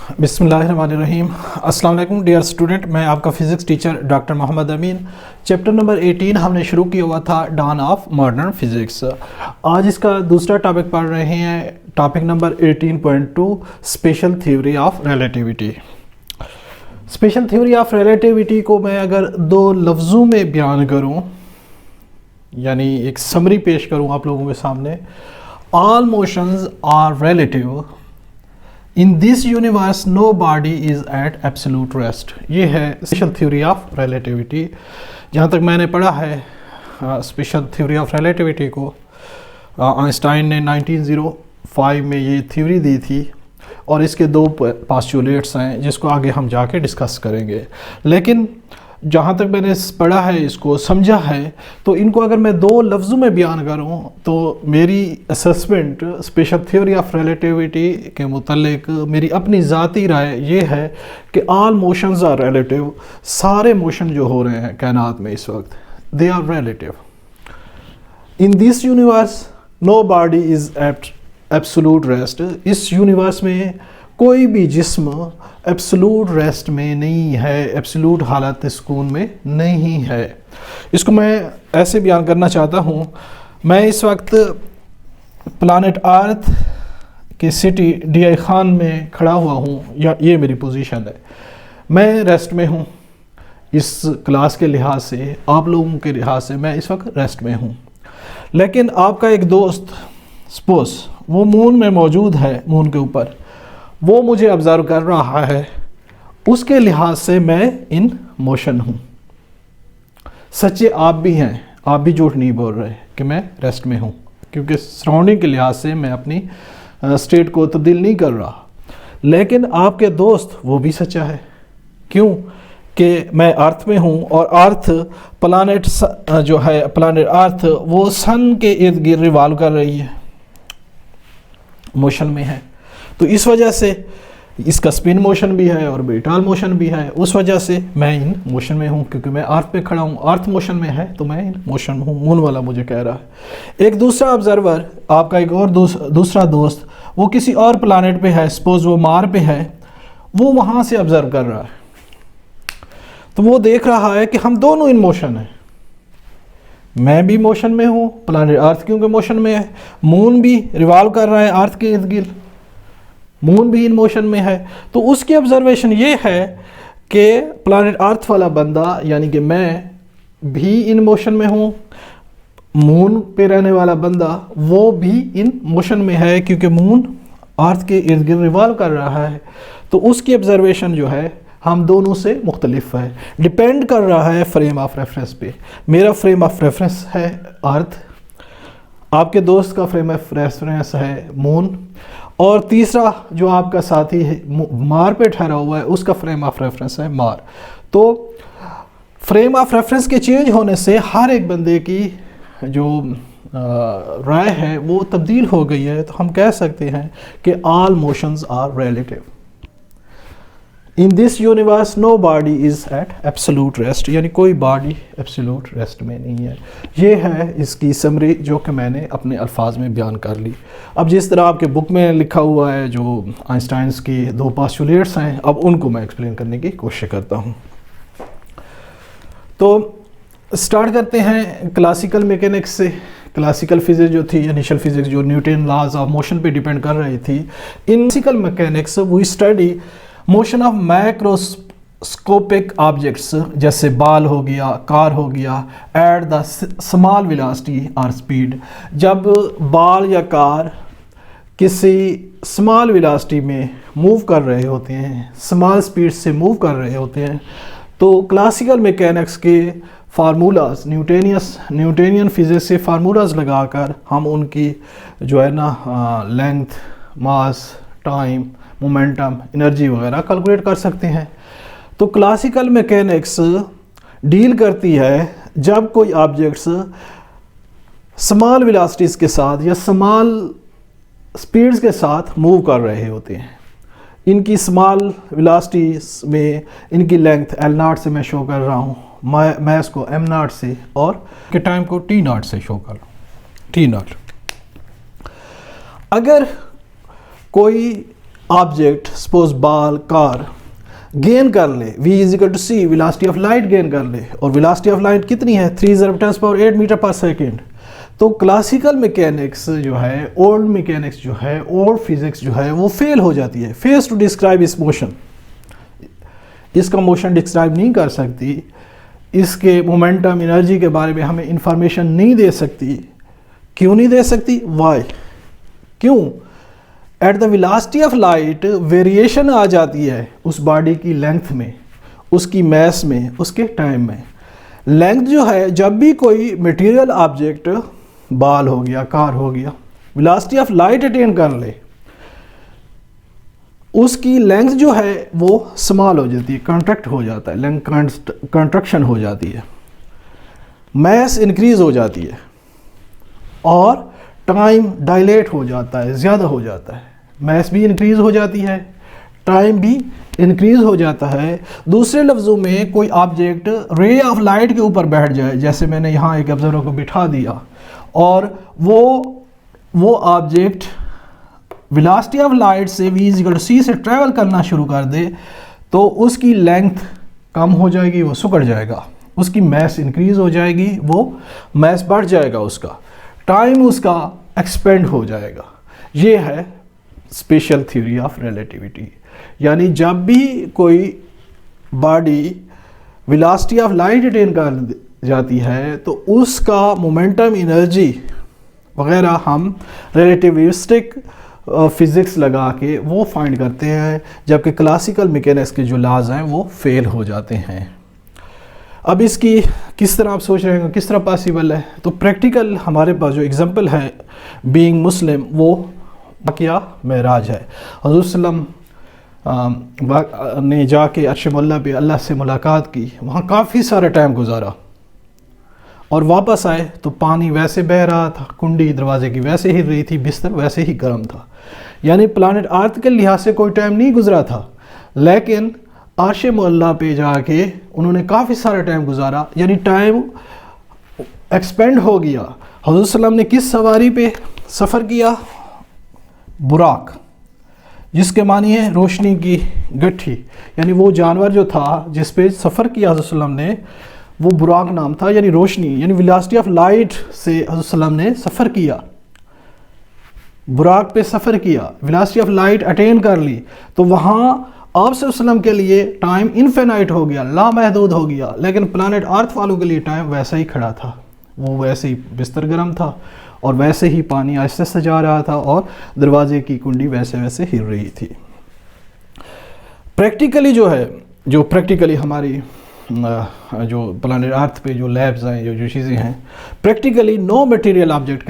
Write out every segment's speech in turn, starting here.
बिस्मिल्लाहिर्रहमानिर्रहीम। अस्सलाम वालेकुम डियर स्टूडेंट, मैं आपका फ़िज़िक्स टीचर डॉक्टर मोहम्मद अमीन। चैप्टर नंबर 18 हमने शुरू किया हुआ था डॉन ऑफ मॉडर्न फिज़िक्स। आज इसका दूसरा टॉपिक पढ़ रहे हैं, topic number 18.2 special theory of relativity. Special theory of relativity को मैं अगर दो लफ्ज़ों में बयान करूं, यानी एक समरी पेश करूं आप लोगों के सामने, all motions are relative, in this universe nobody is at absolute rest. ये है स्पेशल थ्योरी ऑफ रिलेटिविटी। जहाँ तक मैंने पढ़ा है स्पेशल थ्योरी ऑफ रिलेटिविटी को, आइंस्टाइन ने 1905 में ये थ्योरी दी थी और इसके दो पोस्टुलेट्स हैं जिसको आगे हम जाके डिस्कस करेंगे। लेकिन जहाँ तक मैंने पढ़ा है, इसको समझा है, तो इनको अगर मैं दो लफ्ज़ों में बयान करूँ तो मेरी assessment special theory of relativity के मुतल्लिक मेरी अपनी ज़ाती राय ये है कि ऑल मोशंस आर रिलेटिव। सारे मोशन जो हो रहे हैं कायनात में इस वक्त, they are relative. In this universe nobody is at absolute rest. इस यूनिवर्स में कोई भी जिस्म एब्सोल्यूट रेस्ट में नहीं है, एब्सोल्यूट हालत सुकून में नहीं है। इसको मैं ऐसे बयान करना चाहता हूँ, मैं इस वक्त प्लानट अर्थ के सिटी DI खान में खड़ा हुआ हूँ, या ये मेरी पोजीशन है। मैं रेस्ट में हूँ, इस क्लास के लिहाज से, आप लोगों के लिहाज से मैं इस वक्त रेस्ट में हूँ। लेकिन आपका एक दोस्त सपोज वो मून में मौजूद है, मून के ऊपर, वो मुझे ऑब्ज़र्व कर रहा है, उसके लिहाज से मैं इन मोशन हूँ। सच्चे आप भी हैं, आप भी झूठ नहीं बोल रहे कि मैं रेस्ट में हूँ, क्योंकि सराउंडिंग के लिहाज से मैं अपनी स्टेट को तब्दील नहीं कर रहा। लेकिन आपके दोस्त वो भी सच्चा है। क्यों? कि मैं अर्थ में हूँ और अर्थ प्लानट जो है, प्लानट अर्थ वो सन के इर्द गिर्द रिवॉल्व कर रही है, मोशन में है। तो इस वजह से इसका स्पिन मोशन भी है और ऑर्बिटल मोशन भी है। उस वजह से मैं इन मोशन में हूँ, क्योंकि मैं अर्थ पे खड़ा हूँ, अर्थ मोशन में है तो मैं इन मोशन हूँ। मून वाला मुझे कह रहा है। एक दूसरा ऑब्जर्वर, आपका एक और दूसरा दोस्त, वो किसी और प्लानट पे है, सपोज वो मार पे है, वो वहाँ से ऑब्जर्व कर रहा है, तो वो देख रहा है कि हम दोनों इन मोशन हैं। मैं भी मोशन में हूँ, प्लानट अर्थ क्योंकि मोशन में है, मून भी रिवॉल्व कर रहा है अर्थ के इर्द गिर्द, मून भी इन मोशन में है। तो उसकी ऑब्जर्वेशन ये है कि प्लानट अर्थ वाला बंदा, यानी कि मैं भी इन मोशन में हूँ, मून पे रहने वाला बंदा वो भी इन मोशन में है, क्योंकि मून अर्थ के इर्द गिर्द रिवॉल्व कर रहा है। तो उसकी ऑब्जर्वेशन जो है हम दोनों से मुख्तलिफ है, डिपेंड कर रहा है फ्रेम ऑफ रेफरेंस पे। मेरा फ्रेम ऑफ रेफरेंस है अर्थ, आपके दोस्त का फ्रेम ऑफ रेफरेंस है मून, और तीसरा जो आपका साथी है मार पे ठहरा हुआ है, उसका फ्रेम ऑफ रेफरेंस है मार। तो फ्रेम ऑफ रेफरेंस के चेंज होने से हर एक बंदे की जो राय है वो तब्दील हो गई है। तो हम कह सकते हैं कि all motions are relative. In this universe nobody is at absolute rest, यानी कोई बॉडी एब्सोल्यूट रेस्ट में नहीं है। ये है इसकी समरी जो कि मैंने अपने अल्फाज में बयान कर ली। अब जिस तरह आपके बुक में लिखा हुआ है, जो आइंस्टाइन्स की दो पोस्टुलेट्स हैं, अब उनको मैं एक्सप्लेन करने की कोशिश करता हूँ। तो स्टार्ट करते हैं क्लासिकल मैकेनिक्स से। क्लासिकल फिजिक्स जो थी, इनिशियल फिजिक्स जो न्यूटन लॉज ऑफ मोशन पे डिपेंड कर रही थी, in classical mechanics we study motion of macroscopic objects, जैसे बॉल हो गया, कार हो गया, एट द स्मॉल वेलोसिटी और स्पीड। जब बॉल या कार किसी स्मॉल वेलोसिटी में मूव कर रहे होते हैं, स्मॉल स्पीड से मूव कर रहे होते हैं, तो क्लासिकल मैकेनिक्स के फार्मूलाज, न्यूटनियन फिजिक्स से फार्मूलाज लगाकर हम उनकी जो है ना लेंथ, मास, टाइम, मोमेंटम, एनर्जी वगैरह कैलकुलेट कर सकते हैं। तो क्लासिकल मैकेनिक्स डील करती है जब कोई ऑब्जेक्ट्स स्मॉल वेलोसिटीज़ के साथ या स्मॉल स्पीड्स के साथ मूव कर रहे होते हैं। इनकी स्मॉल वेलोसिटीज़ में इनकी लेंथ L0 से मैं शो कर रहा हूँ, मैं इसको M0 से, और के टाइम को T0 से शो कर रहा हूँ, T0। अगर कोई object suppose ball car gain कर ले, v is equal to C velocity of light gain कर ले, और वेलोसिटी ऑफ लाइट कितनी है 3 × 10⁸ मीटर पर सेकेंड। तो क्लासिकल मैकेनिक्स जो है, ओल्ड मैकेनिक्स जो है, ओल्ड फिजिक्स जो है वो फेल हो जाती है, फेल्स टू डिस्क्राइब इस मोशन, इसका मोशन डिस्क्राइब नहीं कर सकती, इसके मोमेंटम एनर्जी के बारे में हमें इंफॉर्मेशन नहीं दे सकती। क्यों नहीं दे सकती? वाई? क्यों? At the velocity of light variation आ जाती है उस बॉडी की लेंथ में, उसकी मैस में, उसके टाइम में। लेंथ जो है, जब भी कोई मटेरियल ऑब्जेक्ट बॉल हो गया, कार हो गया, वेलोसिटी ऑफ लाइट अटेन कर ले, उसकी लेंथ जो है वो स्मॉल हो जाती है, कॉन्ट्रैक्ट हो जाता है, लेंथ कॉन्ट्रैक्शन हो जाती है, मैस इंक्रीज हो जाती है और टाइम डायलेट हो जाता है, ज़्यादा हो जाता है। मैस भी इंक्रीज हो जाती है, टाइम भी इंक्रीज हो जाता है। दूसरे लफ्ज़ों में कोई ऑब्जेक्ट रे ऑफ लाइट के ऊपर बैठ जाए, जैसे मैंने यहाँ एक ऑब्जर्वर को बिठा दिया और वो ऑब्जेक्ट वेलोसिटी ऑफ लाइट से v = c से ट्रैवल करना शुरू कर दे, तो उसकी लेंथ कम हो जाएगी, वो सिकुड़ जाएगा, उसकी मैस इंक्रीज हो जाएगी, वो मैस बढ़ जाएगा, उसका टाइम उसका एक्सपेंड हो जाएगा। ये है स्पेशल थ्योरी ऑफ रिलेटिविटी। यानी जब भी कोई body velocity of light attain कर जाती है तो उसका मोमेंटम एनर्जी वगैरह हम रिलेटिविस्टिक फिज़िक्स लगा के वो फाइंड करते हैं, जबकि क्लासिकल मैकेनिक्स के जो लॉज हैं वो फेल हो जाते हैं। अब इसकी किस तरह आप सोच रहे हैं किस तरह पॉसिबल है? तो प्रैक्टिकल हमारे पास जो एग्जांपल है बीइंग मुस्लिम, वो वाक़या मेराज है। हुज़ूर सल्लम ने जाके अर्श मुल्ला पे अल्लाह से मुलाकात की, वहाँ काफ़ी सारा टाइम गुजारा और वापस आए तो पानी वैसे बह रहा था, कुंडी दरवाजे की वैसे ही रही थी, बिस्तर वैसे ही गर्म था। यानी प्लानट अर्थ के लिहाज से कोई टाइम नहीं गुजरा था, लेकिन अर्श मुल्ला पे जाके उन्होंने काफ़ी सारा टाइम गुजारा, यानी टाइम एक्सपेंड हो गया। हुज़ूर सल्लम ने किस सवारी पे सफ़र किया? बुराक, जिसके मानी है रोशनी की गट्ठी, यानी वो जानवर जो था जिस पे सफ़र किया हुज़ूर सल्लम ने, वो बुराक नाम था, यानी रोशनी, यानी वेलोसिटी ऑफ लाइट से हुज़ूर सल्लम ने सफ़र किया, बुराक पे सफ़र किया, वेलोसिटी ऑफ लाइट अटेन कर ली, तो वहाँ आप सल्लम के लिए टाइम इनफिनाइट हो गया, लामहदूद हो गया। लेकिन प्लानट अर्थ वालों के लिए टाइम वैसा ही खड़ा था, वो वैसे ही बिस्तर गर्म था और वैसे ही पानी आहिस्ते से जा रहा था और दरवाजे की कुंडी वैसे वैसे हिल रही थी। प्रैक्टिकली जो है, जो प्रैक्टिकली हमारी जो प्लानट अर्थ पे जो लैब्स हैं, जो चीज़ें हैं, practically no material object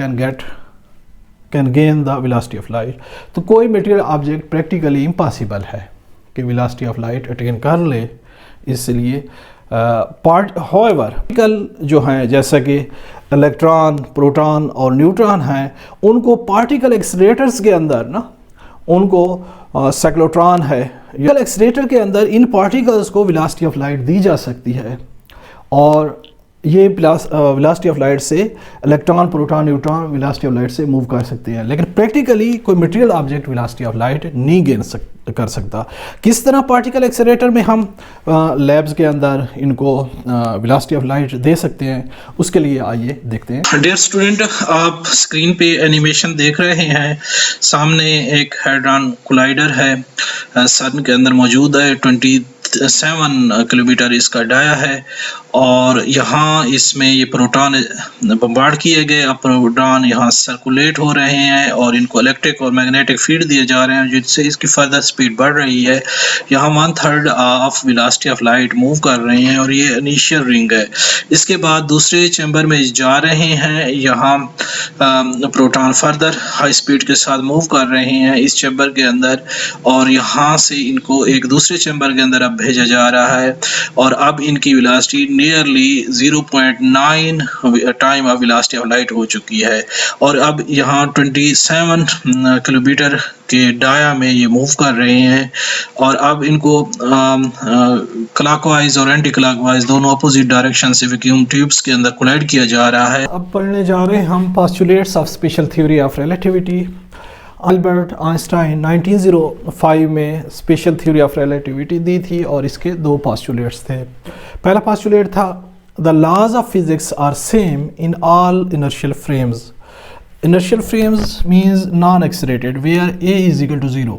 can gain the velocity of light. तो कोई मटेरियल ऑब्जेक्ट प्रैक्टिकली इम्पॉसिबल है कि वेलोसिटी ऑफ लाइट अटेन कर ले। इसलिए पार्टिकल जो हैं, जैसा कि इलेक्ट्रॉन, प्रोटॉन और न्यूट्रॉन हैं, उनको पार्टिकल एक्सीलरेटर्स के अंदर ना, उनको साइक्लोट्रॉन है, एक्सीलरेटर के अंदर इन पार्टिकल्स को वेलोसिटी ऑफ लाइट दी जा सकती है और ये वेलोसिटी ऑफ लाइट से electron, proton, neutron velocity of light से मूव कर सकते हैं। लेकिन प्रैक्टिकली कोई material object velocity of light नहीं गेन कर सकता। किस तरह पार्टिकल एक्सीलरेटर में हम लैब्स के अंदर इनको वेलोसिटी ऑफ लाइट दे सकते हैं, उसके लिए आइए देखते हैं। डियर स्टूडेंट, आप स्क्रीन पे एनिमेशन देख रहे हैं। सामने एक हेड्रॉन कोलाइडर है, सन के अंदर मौजूद है। 27 किलोमीटर इसका डाया है और यहाँ इसमें ये प्रोटॉन बम्बार्ड किए गए। अब प्रोटॉन यहाँ सर्कुलेट हो रहे हैं और इनको इलेक्ट्रिक और मैग्नेटिक फील्ड दिए जा रहे हैं, जिससे इसकी फर्दर स्पीड बढ़ रही है। यहाँ 1/3 of velocity of light move कर रहे हैं और ये इनिशियल रिंग है। इसके बाद दूसरे चैम्बर में जा रहे हैं। यहाँ प्रोटॉन फर्दर हाई स्पीड के साथ मूव कर रहे हैं इस चैम्बर के अंदर और यहाँ से इनको एक दूसरे चैम्बर के अंदर अब भेजा जा रहा है और अब इनकी velocity nearly 0.9 time of velocity of light हो चुकी है और अब यहाँ 27 किलोमीटर के डाया में ये मूव कर रहे हैं और अब इनको क्लॉकवाइज और एंटी क्लॉकवाइज दोनों अपोजिट डायरेक्शन से वैक्यूम ट्यूब्स के अंदर कोलाइड किया जा रहा है। अब पढ़ने जा रहे हैं हम postulates of special theory of relativity. Albert Einstein 1905 में स्पेशल थ्योरी ऑफ रिलेटिविटी दी थी और इसके दो पोस्टुलेट्स थे। पहला पोस्टुलेट था the laws of physics are same in all inertial frames. Inertial frames means non accelerated where a is equal to 0।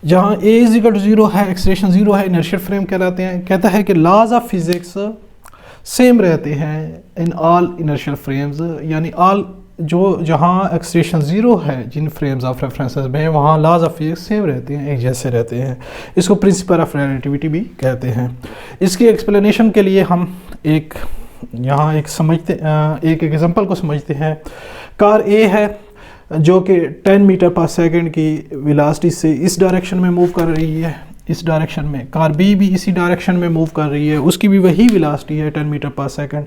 जहाँ ए इज इक्वल टू 0 है, एक्सलेरेशन 0 है, इनर्शियल फ्रेम कहलाते हैं। कहता है कि लॉज ऑफ फिजिक्स सेम रहते हैं इन ऑल इनर्शियल फ्रेम्स, यानी ऑल जो जहाँ एक्सलेरेशन 0 है जिन फ्रेम्स ऑफ रेफरेंसेस में, वहाँ लॉज ऑफ फिजिक्स सेम रहते हैं, एक जैसे रहते हैं। इसको प्रिंसिपल ऑफ रिलेटिविटी भी कहते हैं। इसकी एक्सप्लेनेशन के लिए हम एक एग्जांपल को समझते हैं। कार ए है जो कि 10 मीटर पर सेकंड की वेलोसिटी से इस डायरेक्शन में मूव कर रही है, इस डायरेक्शन में। कार बी भी इसी डायरेक्शन में मूव कर रही है, उसकी भी वही वेलोसिटी है 10 मीटर पर सेकंड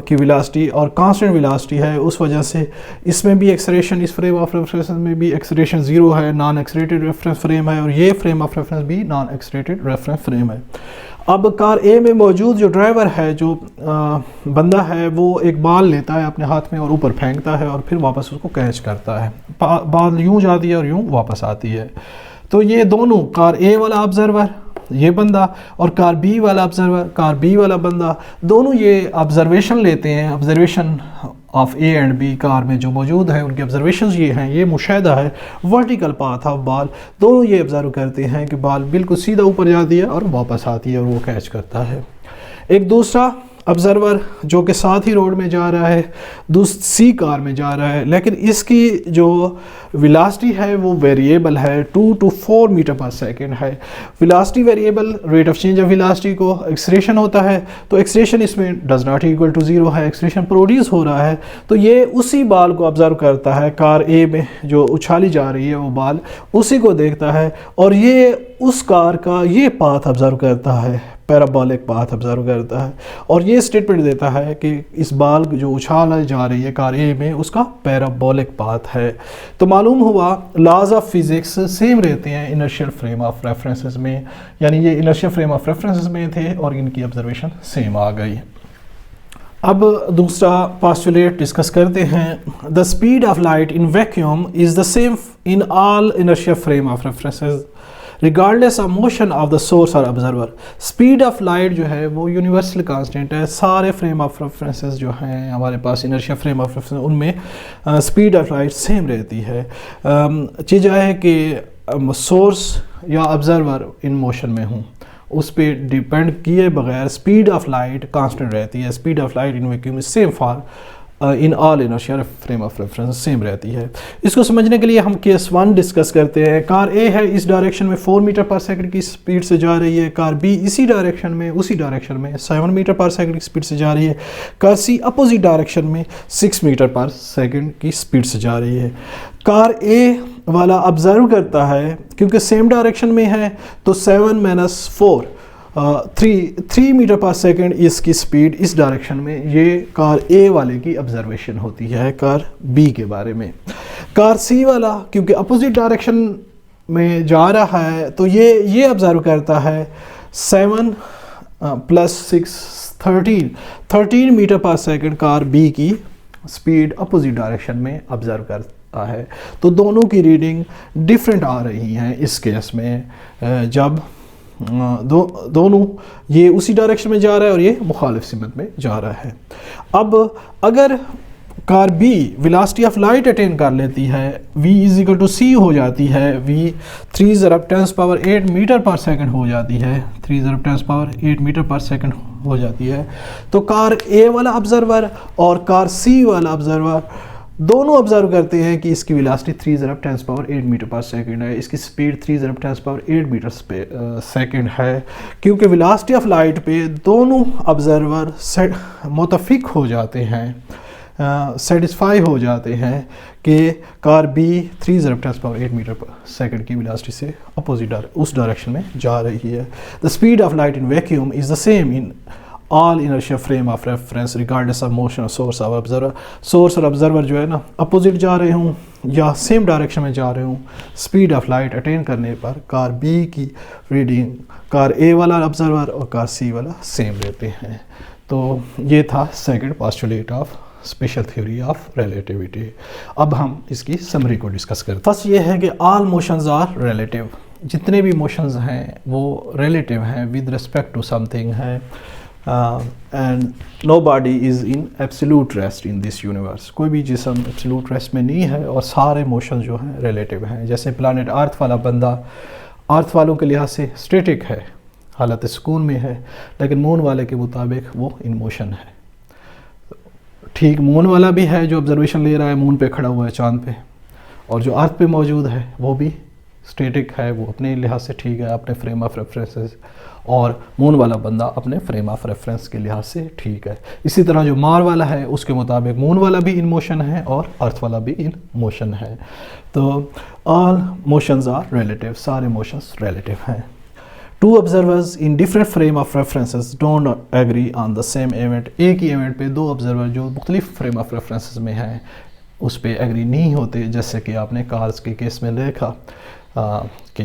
की वेलोसिटी और कांस्टेंट वेलोसिटी है। उस वजह से इसमें भी एक्सेलरेशन, इस फ्रेम ऑफ रेफरेंस में भी एक्सेलरेशन 0 है, नॉन एक्सेलरेटेड रेफरेंस फ्रेम है, और ये फ्रेम ऑफ रेफरेंस भी नॉन एक्सेलरेटेड रेफरेंस फ्रेम है। अब कार ए में मौजूद जो ड्राइवर है, जो बंदा है, वो एक बॉल लेता है अपने हाथ में और ऊपर फेंकता है और फिर वापस उसको कैच करता है। बॉल यूँ जाती है और यूँ वापस आती है। तो ये दोनों, कार ए वाला ऑब्जर्वर ये बंदा और कार बी वाला ऑब्जर्वर, कार बी वाला बंदा, दोनों ये ऑब्जर्वेशन लेते हैं। Observation of A and B car में जो मौजूद है, उनके ऑब्जर्वेशंस ये हैं, ये मुशाहिदा है वर्टिकल पाथ ऑफ बॉल। दोनों ये ऑब्जर्व करते हैं कि बॉल बिल्कुल सीधा ऊपर जाती है और वापस आती है और वो कैच करता है। एक दूसरा ऑब्जर्वर जो कि साथ ही रोड में जा रहा है, दूसरी कार में जा रहा है, लेकिन इसकी जो वेलोसिटी है वो वेरिएबल है, 2 to 4 मीटर पर सेकंड है। Velocity variable, rate of change of velocity को एक्सेलरेशन होता है, तो एक्सेलरेशन इसमें डज नॉट इक्वल टू 0 है, एक्सेलरेशन प्रोड्यूस हो रहा है। तो ये उसी बॉल को ऑब्जर्व करता है, कार ए में जो उछाली जा रही है वो बॉल, उसी को देखता है और ये उस कार का ये पाथ ऑब्जर्व करता है, पैराबोलिक पाथ ऑब्जर्व करता है और ये स्टेटमेंट देता है कि इस बॉल जो उछाल जा रही है कार ए में, उसका पैराबोलिक पाथ है। तो मालूम हुआ लॉज ऑफ फिजिक्स सेम रहते हैं इनर्शियल फ्रेम ऑफ रेफरेंसेस में, यानी ये इनर्शियल फ्रेम ऑफ रेफरेंसेस में थे और इनकी ऑब्जर्वेशन सेम आ गई। अब दूसरा पोस्टुलेट डिस्कस करते हैं। The speed of light in vacuum is the same in all inertial frame of references regardless of motion of the source और ऑब्जर्वर। स्पीड ऑफ लाइट जो है वो यूनिवर्सल कांस्टेंट है। सारे फ्रेम ऑफ रेफरेंसेस जो हैं हमारे पास, इनर्शियल फ्रेम ऑफ रेफरेंस, उनमें स्पीड ऑफ लाइट सेम रहती है। चीज़ यह है कि सोर्स या ऑब्जर्वर इन मोशन में हूँ, उस पर डिपेंड किए बगैर स्पीड ऑफ लाइट कांस्टेंट रहती है। Speed of light in vacuum is same for in all inertial frame of reference, same रहती है। इसको समझने के लिए हम केस 1 डिस्कस करते हैं। कार ए है, इस डायरेक्शन में 4 मीटर पर सेकंड की स्पीड से जा रही है। कार बी इसी डायरेक्शन में, उसी डायरेक्शन में 7 मीटर पर सेकंड की स्पीड से जा रही है। कार सी अपोजिट डायरेक्शन में 6 मीटर पर सेकंड की स्पीड से जा रही है। कार ए वाला ऑब्जर्व करता है, क्योंकि सेम डायरेक्शन में है तो 7 - 4 3 मीटर पर सेकंड इसकी स्पीड इस डायरेक्शन में, ये कार ए वाले की ऑब्जर्वेशन होती है कार बी के बारे में। कार सी वाला क्योंकि अपोजिट डायरेक्शन में जा रहा है तो ये ऑब्जर्व करता है 7 + 6 13 मीटर पर सेकंड कार बी की स्पीड अपोजिट डायरेक्शन में ऑब्जर्व करता है। तो दोनों की रीडिंग डिफरेंट आ रही हैं इस केस में, जब दोनों ये उसी डायरेक्शन में जा रहा है और ये मुखालिफ सिमत में जा रहा है। अब अगर car B velocity of light attain कर लेती है, v = c हो जाती है, v 3 × 10⁸ मीटर पर सेकंड हो जाती है, 3 × 10⁸ मीटर पर सेकंड हो जाती है, तो कार ए वाला ऑब्जर्वर और कार सी वाला ऑब्जर्वर दोनों ऑब्जर्व करते हैं कि इसकी वेलोसिटी 3 × 10⁸ मीटर पर सेकंड है, इसकी स्पीड 3 × 10⁸ मीटर सेकंड है। क्योंकि वेलोसिटी ऑफ लाइट पे दोनों ऑब्जर्वर मुत्तफिक हो जाते हैं, सेटिस्फाई हो जाते हैं कि कार बी 3 × 10⁸ मीटर पर सेकंड की वेलोसिटी से अपोजिट उस डायरेक्शन में जा रही है। The speed of light in vacuum is the same in all inertial frame of reference regardless of motion of source of observer. Source और ऑब्जर्वर जो है ना अपोजिट जा रहे हूँ या सेम डायरेक्शन में जा रहे हूँ, स्पीड ऑफ लाइट अटेन करने पर कार बी की रीडिंग कार ए वाला ऑब्जर्वर और कार सी वाला सेम रहते हैं। तो ये था second postulate of special theory of relativity. अब हम इसकी समरी को डिस्कस करते हैं। फर्स्ट ये है कि ऑल मोशंस आर रिलेटिव, जितने भी मोशंस हैं वो रिलेटिव हैं, विद रिस्पेक्ट टू समथिंग है, and nobody is in absolute rest in this universe. कोई भी जिस्म एब्सोल्यूट रेस्ट में नहीं है और सारे मोशन जो हैं रिलेटिव हैं। जैसे प्लानट अर्थ वाला बंदा अर्थ वालों के लिहाज से स्टैटिक है, हालत सुकून में है, लेकिन मून वाले के मुताबिक वो इन मोशन है। ठीक मून वाला भी है जो ऑब्जर्वेशन ले रहा है, मून पे खड़ा हुआ है चांद पे, और जो अर्थ पे मौजूद है वो भी स्टैटिक है, वो अपने लिहाज से ठीक है, अपने फ्रेम ऑफ रेफरेंसेस, और मून वाला बंदा अपने फ्रेम ऑफ रेफरेंस के लिहाज से ठीक है। इसी तरह जो मार वाला है उसके मुताबिक मून वाला भी इन मोशन है और अर्थ वाला भी इन मोशन है। तो ऑल मोशंस आर रिलेटिव, सारे मोशंस रिलेटिव हैं। Two observers in different frame of references don't agree on the same event. एक ही इवेंट पे दो ऑब्जर्वर जो मुख्तलिफ फ्रेम ऑफ रेफरेंसेस में हैं उस पर एग्री नहीं होते। जैसे कि आपने कार्स के केस में देखा कि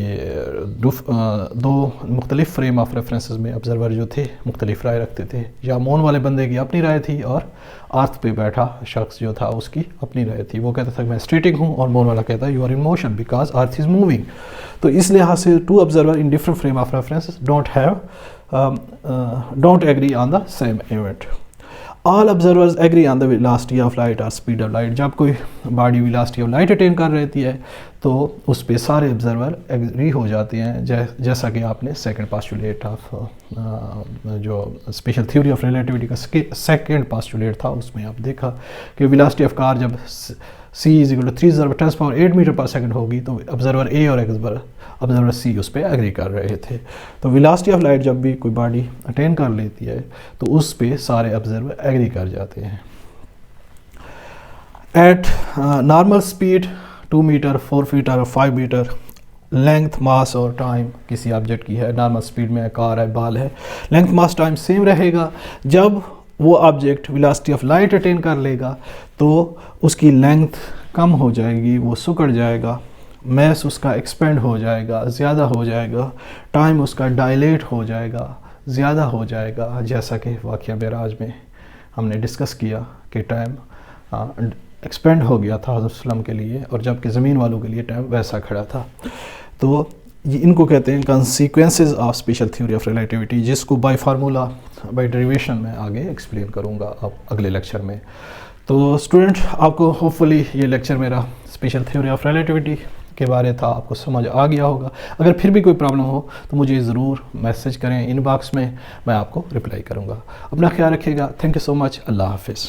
दो मुख्तलिफ फ्रेम ऑफ रेफरेंसेस में ऑब्जर्वर जो थे मुख्तलिफ राय रखते थे, या मून वाले बंदे की अपनी राय थी और अर्थ पे बैठा शख्स जो था उसकी अपनी राय थी। वो कहता था मैं स्टैटिक हूँ और मून वाला कहता है you are in motion because earth is moving. तो इस लिहाज से two observer in different frame of references don't agree on the same event. All observers agree on the velocity of light और स्पीड ऑफ लाइट। जब कोई body velocity of light attain कर रहती है तो उस पे सारे ऑब्जर्वर एग्री हो जाते हैं। जैसा कि आपने सेकंड पोस्टुलेट ऑफ जो स्पेशल थ्योरी ऑफ रिलेटिविटी का सेकंड पोस्टुलेट था उसमें आप देखा कि वेलोसिटी ऑफ कार जब c = 3×10⁸ मीटर पर सेकंड होगी तो ऑब्जर्वर ए और ऑब्जर्वर सी उस पर एग्री कर रहे थे। तो वेलोसिटी ऑफ लाइट जब भी कोई बॉडी अटेन कर लेती है तो उस पे सारे ऑब्जर्वर एग्री कर जाते हैं। At normal speed 2 metre 4 feet और 5 मीटर, लेंथ मास और टाइम किसी ऑब्जेक्ट की है, नॉर्मल स्पीड में कार है, बाल है, लेंथ मास टाइम सेम रहेगा। जब वो object velocity of light attain कर लेगा तो उसकी लेंथ कम हो जाएगी, वो सिकुड़ जाएगा, मैस उसका एक्सपेंड हो जाएगा, ज़्यादा हो जाएगा, टाइम उसका डायलेट हो जाएगा, ज़्यादा हो जाएगा। जैसा कि वाक़या मेराज में हमने डिस्कस किया कि टाइम एक्सपेंड हो गया था हज़रत सल्लम के लिए और जबकि ज़मीन वालों के लिए टाइम वैसा खड़ा था। तो ये इनको कहते हैं consequences of special theory of relativity, जिसको बाय फार्मूला बाय डेरिवेशन में आगे एक्सप्लेन करूँगा अब अगले लेक्चर में। तो स्टूडेंट, आपको होपफुली ये लेक्चर मेरा स्पेशल थ्योरी ऑफ रिलेटिविटी के बारे था, आपको समझ आ गया होगा। अगर फिर भी कोई प्रॉब्लम हो तो मुझे ज़रूर मैसेज करें इनबॉक्स में, मैं आपको रिप्लाई करूँगा। अपना ख्याल रखिएगा। Thank you so much. अल्लाह हाफिज़।